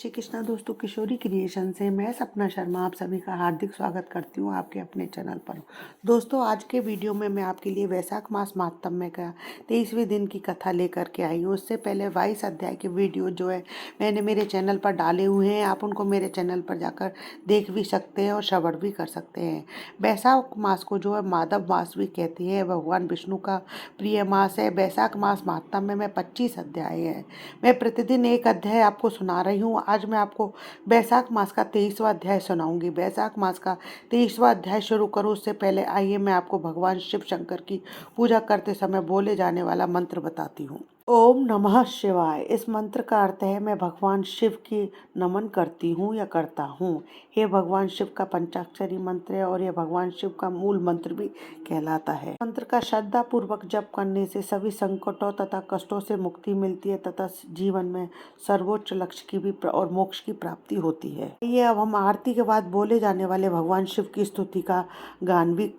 श्री कृष्णा दोस्तों, किशोरी क्रिएशन से मैं सपना शर्मा आप सभी का हार्दिक स्वागत करती हूँ आपके अपने चैनल पर। दोस्तों, आज के वीडियो में मैं आपके लिए वैशाख मास महात्म्य का 23वें दिन की कथा लेकर के आई हूँ। उससे पहले 22 अध्याय के वीडियो जो है मैंने मेरे चैनल पर डाले हुए हैं। आप उनको मेरे चैनल पर जाकर देख भी सकते हैं और श्रवण भी कर सकते हैं। वैशाख मास को जो है माधव मास भी कहते हैं। भगवान विष्णु का प्रिय मास है। वैशाख मास महात्म्य में 25 अध्याय है। मैं प्रतिदिन एक अध्याय आपको सुना रही हूँ। आज मैं आपको वैशाख मास का 23वां अध्याय सुनाऊंगी। वैशाख मास का 23वां अध्याय शुरू करूँ उससे पहले आइए मैं आपको भगवान शिव शंकर की पूजा करते समय बोले जाने वाला मंत्र बताती हूँ। ओम नमः शिवाय। इस मंत्र का अर्थ है मैं भगवान शिव की नमन करती हूँ या करता हूँ। ये भगवान शिव का पंचाक्षरी मंत्र है और यह भगवान शिव का मूल मंत्र भी कहलाता है। मंत्र का श्रद्धा पूर्वक जप करने से सभी संकटों तथा कष्टों से मुक्ति मिलती है तथा जीवन में सर्वोच्च लक्ष्य की भी और मोक्ष की प्राप्ति होती है। ये अब हम आरती के बाद बोले जाने वाले भगवान शिव की स्तुति का गान भी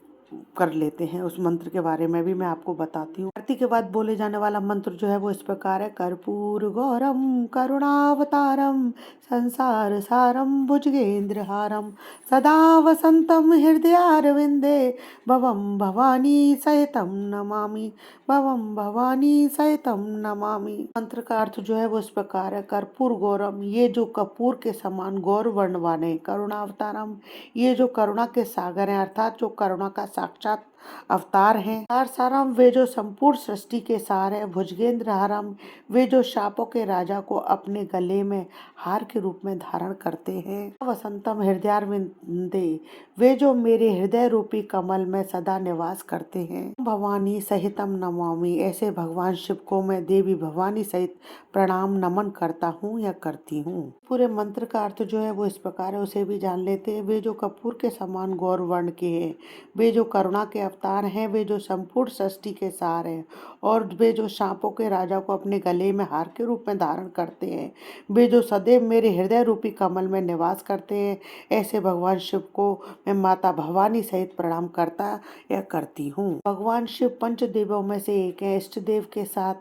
कर लेते हैं। उस मंत्र के बारे में भी मैं आपको बताती हूँ। आरती के बाद बोले जाने वाला मंत्र जो है वो इस प्रकार है। कर्पूर गौरम करुणावतारम संसार सारम भुजगेंद्र हारम सदा वसंतम हृदयारविंदे भवम भवानी सहितम नमामि भवम भवानी सहितम नमामि। मंत्र का अर्थ जो है वो इस प्रकार है। कर्पूर गौरम, ये जो कपूर के समान गौर वर्ण वाले। करुणावतारम, ये जो करुणा के सागर हैं अर्थात जो करुणा का साक्षात अवतार हैं। सार सारम, वे जो संपूर्ण सृष्टि के सार है। भुजगेंद्र हारम, वे जो शापों के राजा को अपने गले में हार के रूप में धारण करते हैं। वसंतम हृदयारविंदे, वे जो मेरे हृदय रूपी कमल में सदा निवास करते हैं। भवानी सहितम नमामि, ऐसे भगवान शिव को मैं देवी भवानी सहित प्रणाम नमन करता हूँ या करती हूँ। पूरे मंत्र का अर्थ जो है वो इस प्रकार है, उसे भी जान लेते हैं। वे जो कपूर के समान गौर वर्ण के हैं, वे जो करुणा के अवतार हैं, वे जो संपूर्ण सृष्टि के सार हैं और वे जो सांपों के राजा को अपने गले में हार के रूप में धारण करते हैं, वे जो सदैव मेरे हृदय रूपी कमल में निवास करते हैं, ऐसे भगवान शिव को मैं माता भवानी सहित प्रणाम करता या करती हूँ। भगवान शिव पंचदेवों में से एक है। इष्ट देव के साथ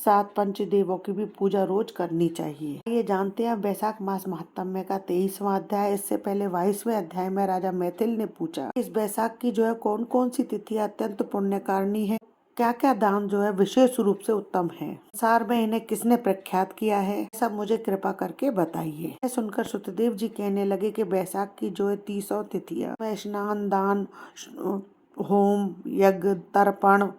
साथ पंचदेवों की भी पूजा रोज करनी चाहिए। ये जानते हैं वैशाख मास महात्म्य का 23वां अध्याय। इससे पहले 22वें अध्याय में राजा मैथिल ने पूछा इस वैशाख की जो है कौन कौन सी तिथि अत्यंत पुण्यकारिणी है, क्या क्या दान जो है विशेष रूप से उत्तम है, संसार में इन्हें किसने प्रख्यात किया है, सब मुझे कृपा करके बताइए। सुनकर सुतदेव जी कहने लगे कि वैशाख की जो है 30 तिथियां में स्नान, दान, होम, यज्ञ, तर्पण,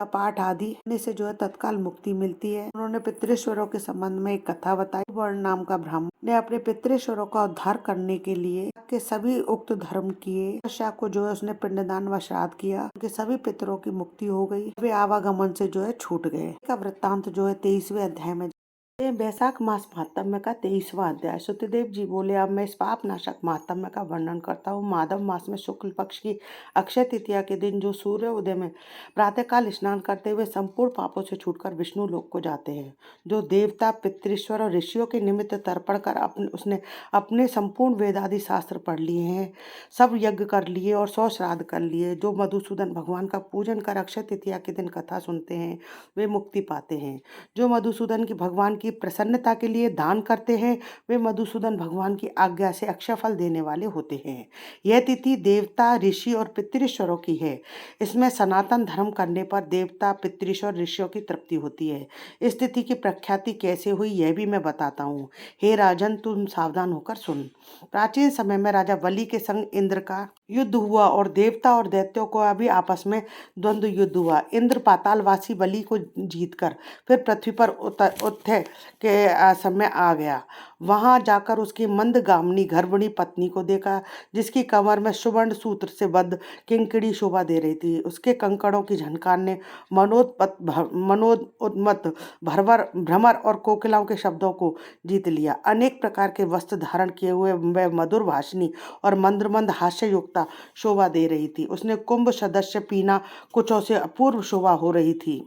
पाठ आदि से जो है तत्काल मुक्ति मिलती है। उन्होंने पितृश्वरों के संबंध में एक कथा बताई। वर्ण नाम का ब्राह्मण ने अपने पितृश्वरों का उद्धार करने के लिए के सभी उक्त धर्म किए। तपस्या को जो है उसने पिंडदान व श्राद्ध किया। उनके सभी पितरों की मुक्ति हो गई। वे आवागमन से जो है छूट गए। का वृत्तांत जो है 23वें अध्याय में। वैशाख मास महात्म्य का 23वां अध्याय। सुतदेव जी बोले अब मैं इस पाप नाशक महात्म्य का वर्णन करता हूँ। माधव मास में शुक्ल पक्ष की अक्षय तृतीया के दिन जो सूर्य उदय में प्रातःकाल स्नान करते हुए संपूर्ण पापों से छूटकर विष्णु लोक को जाते हैं। जो देवता, पितृश्वर और ऋषियों के निमित्त तर्पण कर उसने अपने संपूर्ण वेदादि शास्त्र पढ़ लिए हैं, सब यज्ञ कर लिए और 100 श्राद्ध कर लिए। जो मधुसूदन भगवान का पूजन कर अक्षय तृतीया के दिन कथा सुनते हैं वे मुक्ति पाते हैं। जो मधुसूदन की भगवान की प्रसन्नता के लिए दान करते हैं वे मधुसूदन भगवान की आज्ञा से अक्षय फल देने वाले होते हैं। यह तिथि देवता, ऋषि और पितृश्वरों की है। इसमें सनातन धर्म करने पर देवता, पितृश्वर, ऋषियों की तृप्ति होती है। इस तिथि की प्रख्याति कैसे हुई यह भी मैं बताता हूँ। हे राजन, तुम सावधान होकर सुन। प्राचीन समय में राजा बलि के संग इंद्र का युद्ध हुआ और देवता और दैत्यों को अभी आपस में द्वंद्व युद्ध हुआ। इंद्र पातालवासी बलि को जीतकर फिर पृथ्वी पर उत्थय के समय आ गया। वहां जाकर उसकी मंदगामिनी गर्भिणी पत्नी को देखा जिसकी कमर में सुवर्ण सूत्र से बद्ध किंकड़ी शोभा दे रही थी। उसके कंकड़ों की झनकार ने मनोन्मत्त भ्रमर और कोकिलाओं के शब्दों को जीत लिया। अनेक प्रकार के वस्त्र धारण किए हुए वह मधुर भाषिणी और मंद्रमंद हास्य युक्ता शोभा दे रही थी। उसने कुंभ सदस्य पीना कुचों से अपूर्व शोभा हो रही थी।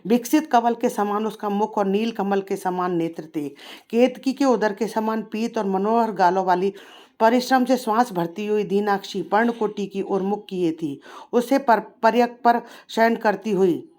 विकसित कमल के समान उसका मुख और नील कमल के समान नेत्र थे। केतकी के उदर के समान पीत और मनोहर गालों वाली परिश्रम से श्वास भरती हुई दीनाक्षी पर्णकोटि की और मुख किए थी। उसे पर्यक पर शयन करती हुई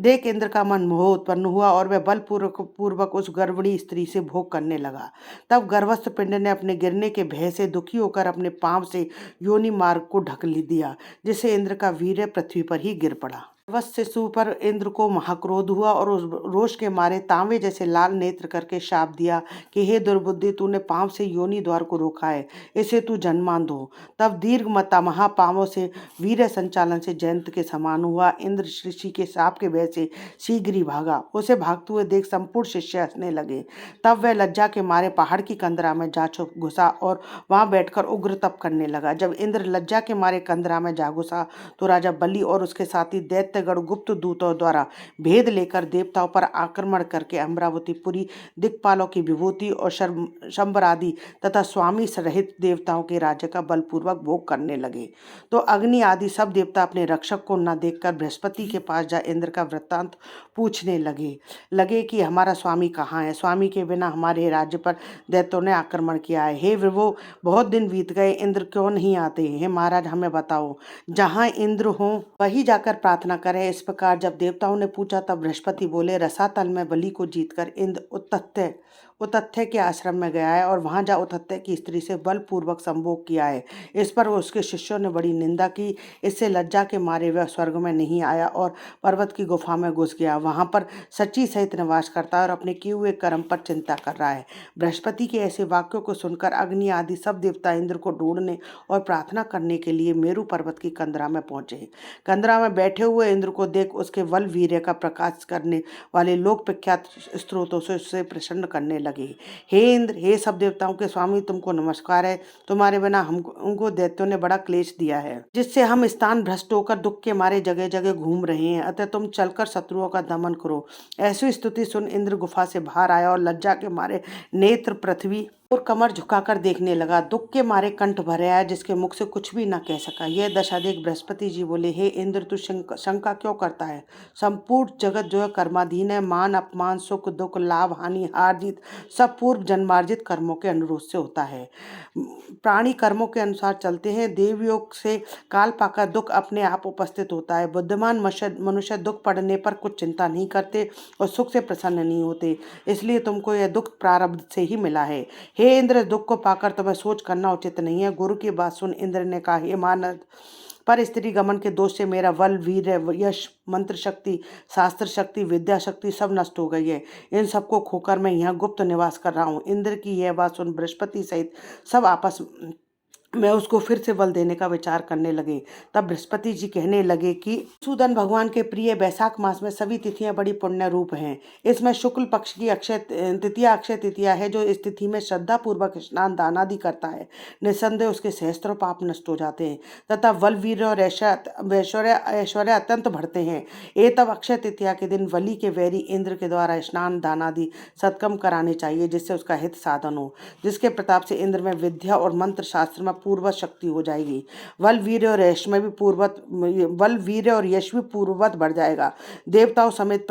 देख इंद्र का मन मोह उत्पन्न हुआ और वह बलपूर्वक पूर्वक उस गर्भिणी स्त्री से भोग करने लगा। तब गर्भस्थ पिंड ने अपने गिरने के भय से दुखी होकर अपने पांव से योनि मार्ग को ढक दिया, जिससे इंद्र का वीर्य पृथ्वी पर ही गिर पड़ा। वत्स शिशु पर इंद्र को महाक्रोध हुआ और उस रोष के मारे तांबे जैसे लाल नेत्र करके शाप दिया कि हे दुर्बुद्धि, तूने पांव से योनि द्वार को रोका है, इसे तू जन्मांध हो। तब दीर्घ मता महापावों से वीर संचालन से जयंत के समान हुआ। इंद्र ऋषि के शाप के भय से शीघ्र ही भागा। उसे भागते हुए देख संपूर्ण शिष्य हंसने लगे। तब वह लज्जा के मारे पहाड़ की कंदरा में जा घुसा और वहां बैठकर उग्र तप करने लगा। जब इंद्र लज्जा के मारे कंदरा में जा घुसा तो राजा बलि और उसके साथी दैत्यगण गुप्त दूतों द्वारा भेद लेकर देवताओं पर आक्रमण करके अमरावतीपुरी दिक्पालों की विभूति और शंबरादि तथा स्वामी रहित देवताओं के राज्य का बलपूर्वक भोग करने लगे। तो अग्नि आदि सब देवता अपने रक्षक को न देखकर बृहस्पति के पास जा इंद्र का वृत्तांत पूछने लगे कि हमारा स्वामी कहाँ है? स्वामी के बिना हमारे राज्य पर दैत्यों ने आक्रमण किया है। हे विभो, बहुत दिन बीत गए, इंद्र क्यों नहीं आते? हे महाराज, हमें बताओ, जहाँ इंद्र हो वही जाकर प्रार्थना करें। इस प्रकार जब देवताओं ने पूछा तब बृहस्पति बोले, रसातल में बलि को जीतकर इंद्र उतथ्य के आश्रम में गया है और वहां जा उतथ्य की स्त्री से बलपूर्वक संभोग किया है। इस पर उसके शिष्यों ने बड़ी निंदा की। इससे लज्जा के मारे वह स्वर्ग में नहीं आया और पर्वत की गुफा में घुस गया। वहां पर सची सहित निवास करता है और अपने किए हुए कर्म पर चिंता कर रहा है। बृहस्पति के ऐसे वाक्यों को सुनकर अग्नि आदि सब देवता इंद्र को ढूंढने और प्रार्थना करने के लिए मेरु पर्वत की कंदरा में पहुंचे। कंदरा में बैठे हुए इंद्र को देख उसके बल वीर्य का प्रकाश करने वाले लोक प्रख्यात स्त्रोतों से उससे प्रसन्न करने लगे। हे इंद्र, हे सब देवताओं के स्वामी, तुमको नमस्कार है। तुम्हारे बिना हमको दैत्यों ने बड़ा क्लेश दिया है, जिससे हम स्थान भ्रष्ट होकर दुख के मारे जगह जगह घूम रहे हैं। अतः तुम चलकर शत्रुओं का दमन करो। ऐसी स्तुति सुन इंद्र गुफा से बाहर आया और लज्जा के मारे नेत्र पृथ्वी और कमर झुकाकर देखने लगा। दुख के मारे कंठ भर आया, जिसके मुख से कुछ भी न कह सका। यह दशा देख बृहस्पति जी बोले, हे इंद्र, तू शंका क्यों करता है? संपूर्ण जगत जो है कर्माधीन है। मान अपमान, सुख दुख, लाभ हानि, हार जीत सब पूर्व जन्मार्जित कर्मों के अनुरोध से होता है। प्राणी कर्मों के अनुसार चलते हैं। देवयोग से काल पाकर दुख अपने आप उपस्थित होता है। बुद्धिमान मनुष्य दुख पड़ने पर कुछ चिंता नहीं करते और सुख से प्रसन्न नहीं होते। इसलिए तुमको यह दुख प्रारब्ध से ही मिला है। हे इंद्र, दुख को पाकर तुम्हें सोच करना उचित नहीं है। गुरु की बात सुन इंद्र ने कहा, हे मानव, पर स्त्री गमन के दोष से मेरा बल, वीर, यश, मंत्र शक्ति, शास्त्र शक्ति, विद्या शक्ति सब नष्ट हो गई है। इन सबको खोकर मैं यहाँ गुप्त निवास कर रहा हूँ। इंद्र की यह बात सुन बृहस्पति सहित सब आपस मैं उसको फिर से बल देने का विचार करने लगे। तब बृहस्पति जी कहने लगे कि सूदन भगवान के प्रिय वैशाख मास में सभी तिथियां बड़ी पुण्य रूप हैं। इसमें शुक्ल पक्ष की अक्षय तृतीया है। जो इस तिथि में श्रद्धा पूर्वक स्नान दान आदि करता है, निस्संदेह उसके सहस्त्रों पाप नष्ट हो जाते हैं तथा बल, वीर और ऐश्वर्य अत्यंत बढ़ते हैं। ये तब अक्षय तृतीया के दिन बलि के वैरी इंद्र के द्वारा स्नान दान आदि सत्कर्म कराने चाहिए, जिससे उसका हित साधन हो, जिसके प्रताप से इंद्र में विद्या और मंत्र शास्त्र में पूर्वत शक्ति हो जाएगी। बल, वीर और यश भी पूर्ववत बढ़ जाएगा। देवताओं समेत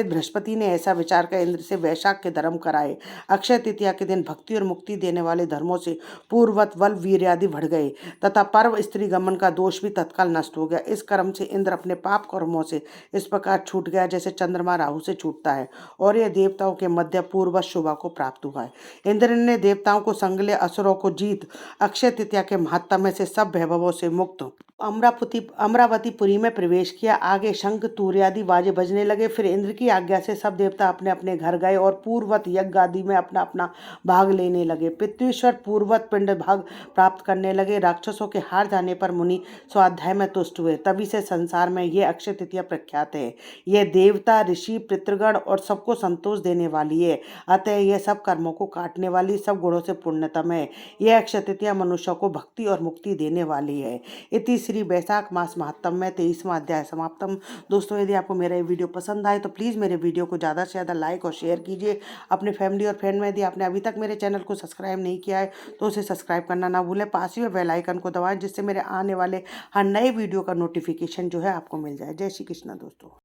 बृहस्पति ने ऐसा विचार कर इंद्र से वैशाख के धर्म कराए। अक्षय तृतीया के दिन भक्ति और मुक्ति देने वाले धर्मों से पूर्ववत बल, वीर आदि बढ़ गए तथा पर्व स्त्री गमन का दोष भी तत्काल नष्ट हो गया। इस कर्म से इंद्र अपने पाप कर्मों से इस प्रकार छूट गया जैसे चंद्रमा राहु से छूटता है, और यह देवताओं के मध्य पूर्ववत शोभा को प्राप्त हुआ है। इंद्र ने देवताओं को संगले असुरों को जीत अक्षय तृतीया के महात्म्य से सब वैभवों से मुक्त अमरावतीपुरी में प्रवेश किया। आगे शंख, तूर्य आदि बाजे बजने लगे। फिर इंद्र की आज्ञा से सब देवता अपने अपने घर गए और पूर्ववत यज्ञ आदि में अपना अपना भाग लेने लगे। पृथ्वीश्वर पूर्ववत पिंड भाग प्राप्त करने लगे। राक्षसों के हार जाने पर मुनि स्वाध्याय में तुष्ट हुए। तभी से संसार में ये अक्षय तृतीया प्रख्यात है। यह देवता, ऋषि, पितृगण और सबको संतोष देने वाली है। अतः यह सब कर्मों को काटने वाली, सब गुणों से पुण्यतम है। यह अक्षय तृतीया मनुष्य को भक्ति और मुक्ति देने वाली है। इति श्री वैशाख मास महात्म्य में 23वां अध्याय समाप्तम। दोस्तों, यदि आपको मेरा ये वीडियो पसंद आए तो प्लीज़ मेरे वीडियो को ज़्यादा से ज़्यादा लाइक और शेयर कीजिए अपने फैमिली और फ्रेंड में। यदि आपने अभी तक मेरे चैनल को सब्सक्राइब नहीं किया है तो उसे सब्सक्राइब करना ना भूलें। पास ही में बेल आइकन को दबाएं, जिससे मेरे आने वाले हर नए वीडियो का नोटिफिकेशन जो है आपको मिल जाए। जय श्री कृष्ण दोस्तों।